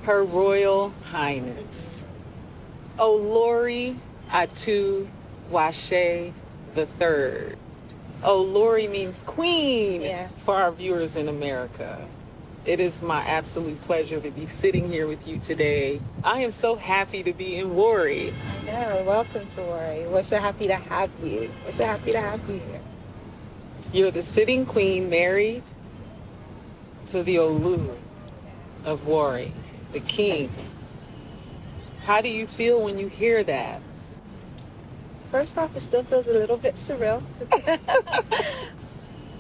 Her Royal Highness Olori Atuwase the Third. Olori means queen. Yes. For our viewers in America. It is my absolute pleasure to be sitting here with you today. I am so happy to be in Warri. I know. Welcome to Warri. We're so happy to have you. We're so happy to have you here. You're the sitting queen married to the Olu of Warri, the king. How do you feel when you hear that? First off, it still feels a little bit surreal.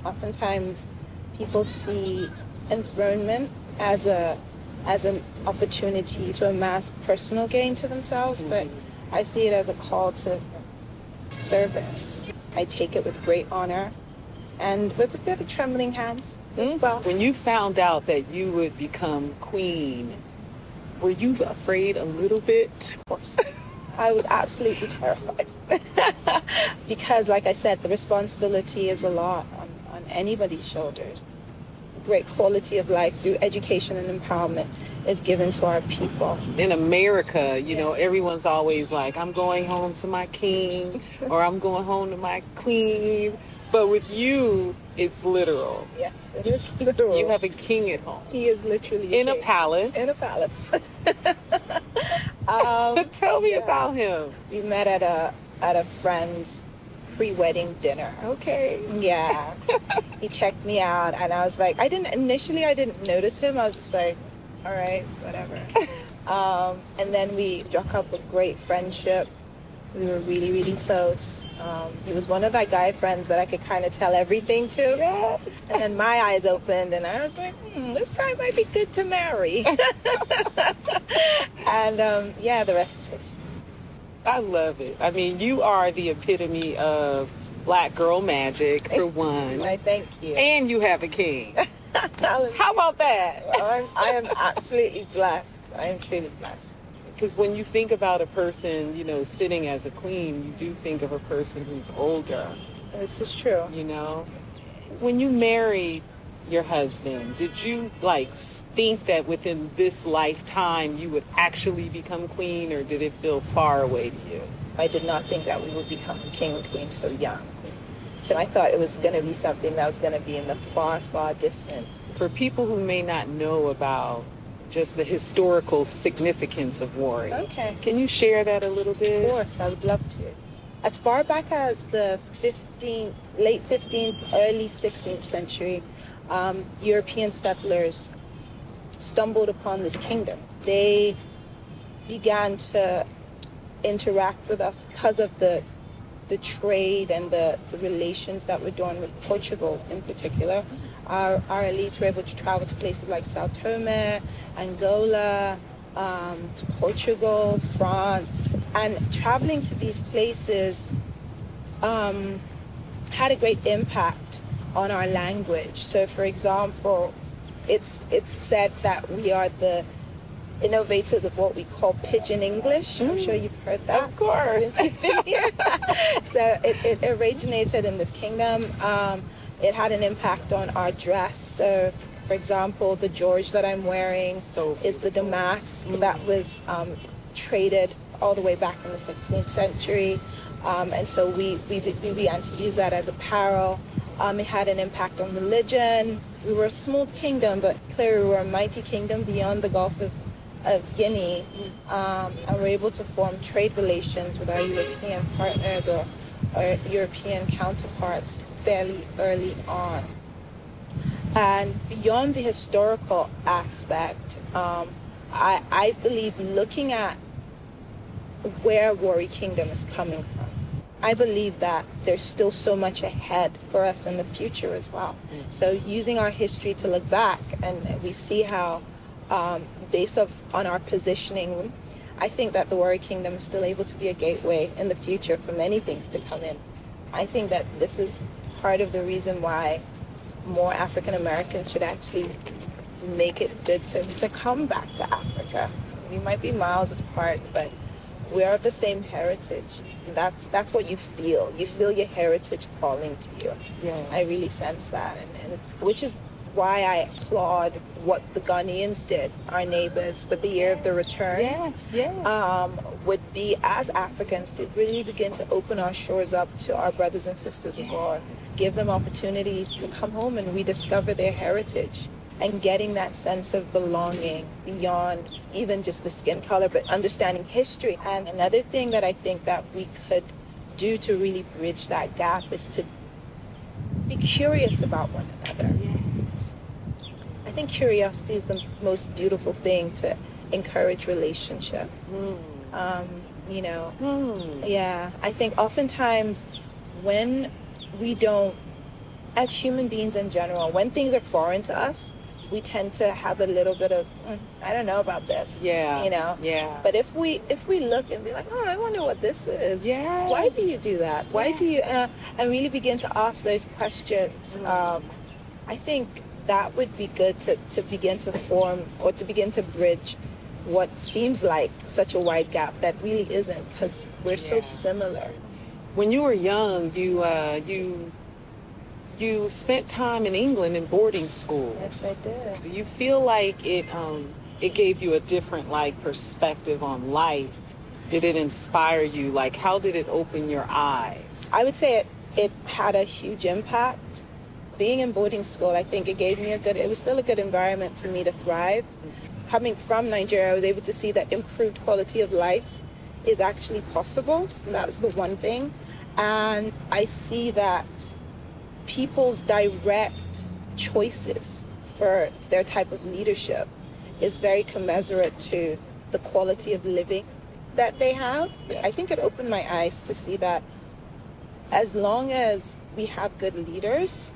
Oftentimes, people see enthronement as an opportunity to amass personal gain to themselves, but I see it as a call to service. I take it with great honor and with a bit of trembling hands as well. When you found out that you would become queen, were you afraid a little bit? Of course. I was absolutely terrified because, like I said, the responsibility is a lot on anybody's shoulders. Great quality of life through education and empowerment is given to our people. In America, you know, everyone's always like, I'm going home to my king or I'm going home to my queen. But with you, it's literal. Yes, it is literal. You have a king at home. He is literally in a palace. In a palace. Tell me about him. We met at a friend's pre-wedding dinner. Okay. Yeah. He checked me out and I was like, I didn't notice him. I was just like, all right, whatever. And then we struck up a great friendship. We were really, really close. He was one of my guy friends that I could kind of tell everything to. Yes. And then my eyes opened and I was like, this guy might be good to marry. And the rest is history. I love it. I mean, you are the epitome of black girl magic, for one. I thank you. And you have a king. How about that? Well, I am absolutely blessed. I am truly blessed. Because when you think about a person, you know, sitting as a queen, you do think of a person who's older. This is true. You know, when you married your husband, did you think that within this lifetime you would actually become queen, or did it feel far away to you? I did not think that we would become king and queen so young. So I thought it was going to be something that was going to be in the far, far distant. For people who may not know about just the historical significance of Warri. Okay. Can you share that a little bit? Of course, I would love to. As far back as the late 15th, early 16th century, European settlers stumbled upon this kingdom. They began to interact with us because of the trade and the relations that were done with Portugal in particular. Our elites were able to travel to places like Sao Tome, Angola, Portugal, France, and traveling to these places had a great impact on our language. So, for example, it's said that we are the innovators of what we call Pidgin English. I'm sure you've heard that. Of course. Since you've been here. So it originated in this kingdom. It had an impact on our dress. So, for example, the George that I'm wearing is the damask that was traded all the way back in the 16th century. And so we began to use that as apparel. It had an impact on religion. We were a small kingdom, but clearly we were a mighty kingdom beyond the Gulf of Guinea. And we're able to form trade relations with our European partners or European counterparts fairly early on. And beyond the historical aspect, I believe looking at where Warri Kingdom is coming from, I believe that there's still so much ahead for us in the future as well. So using our history to look back, and we see how, based on our positioning, I think that the Warri Kingdom is still able to be a gateway in the future for many things to come in. I think that this is part of the reason why more African Americans should actually make it good to come back to Africa. We might be miles apart, but we are of the same heritage. That's what you feel. You feel your heritage calling to you. Yes. I really sense that, and which is why I applaud what the Ghanaians did, our neighbors, with the year of the return. Would be, as Africans, to really begin to open our shores up to our brothers and sisters abroad, give them opportunities to come home and rediscover their heritage, and getting that sense of belonging beyond even just the skin color, but understanding history. And another thing that I think that we could do to really bridge that gap is to be curious about one another. I think curiosity is the most beautiful thing to encourage relationship. I think oftentimes when we don't, as human beings in general, when things are foreign to us, we tend to have a little bit of, I don't know about this. But if we look and be like, oh, I wonder what this is. Why do you do that? Why do you, and really begin to ask those questions. I think that would be good to begin to form, or to begin to bridge what seems like such a wide gap that really isn't, because we're so similar. When you were young, you spent time in England in boarding school. Yes, I did. Do you feel like it gave you a different perspective on life? Did it inspire you? How did it open your eyes? I would say it had a huge impact. Being in boarding school, I think it gave me it was still a good environment for me to thrive. Coming from Nigeria, I was able to see that improved quality of life is actually possible. That was the one thing. And I see that people's direct choices for their type of leadership is very commensurate to the quality of living that they have. I think it opened my eyes to see that as long as we have good leaders,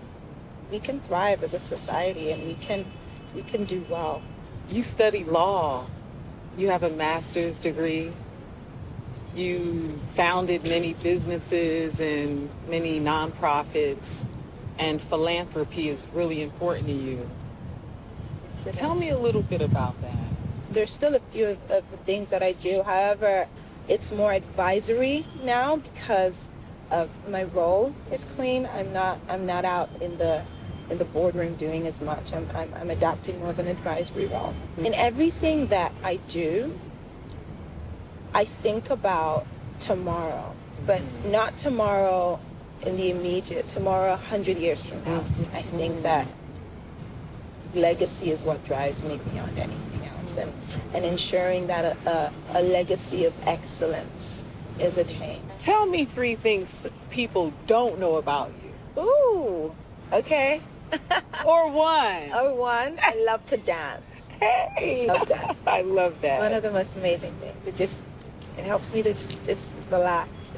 we can thrive as a society, and we can do well. You study law. You have a master's degree. You founded many businesses and many nonprofits, and philanthropy is really important to you. So tell me a little bit about that. There's still a few of the things that I do. However, it's more advisory now because of my role as queen. I'm not out in the boardroom doing as much. I'm adapting more of an advisory role. In everything that I do, I think about tomorrow, but not tomorrow in the immediate, tomorrow 100 years from now. I think that legacy is what drives me beyond anything else, and ensuring that a legacy of excellence is attained. Tell me 3 things people don't know about you. Ooh, okay. Or one. I love to dance. Hey, love dance. I love that. It's one of the most amazing things. It helps me to just relax.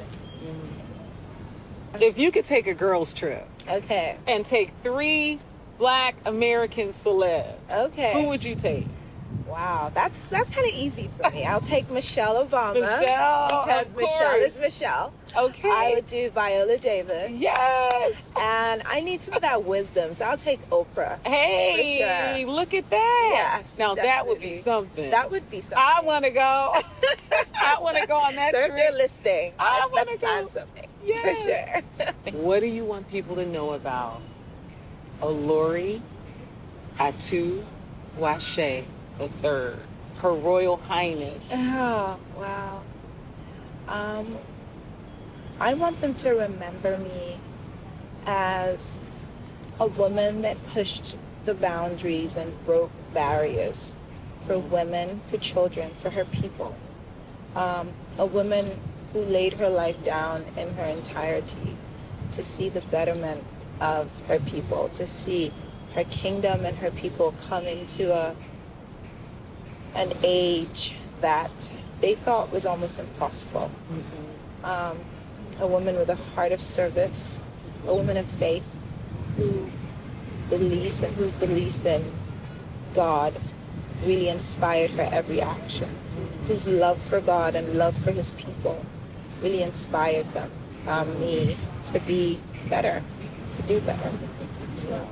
If you could take a girls' trip, okay, and take 3 Black American celebs, okay, who would you take? Wow, that's kind of easy for me. I'll take Michelle Obama. Because Michelle is Michelle. Okay. I would do Viola Davis. Yes. And I need some of that wisdom, so I'll take Oprah. Hey, sure. Look at that. Yes. Now definitely. That would be something. That would be something. I want to go. I want to go on that trip. trip. If they're listening, let's plan go. something. Yes. For sure. What do you want people to know about Olori Atuwase111? Her Royal Highness? Oh, wow. I want them to remember me as a woman that pushed the boundaries and broke barriers for women, for children, for her people. A woman who laid her life down in her entirety to see the betterment of her people, to see her kingdom and her people come into an age that they thought was almost impossible. A woman with a heart of service, a woman of faith, whose belief in God really inspired her every action, whose love for God and love for his people really inspired me to be better, to do better as well.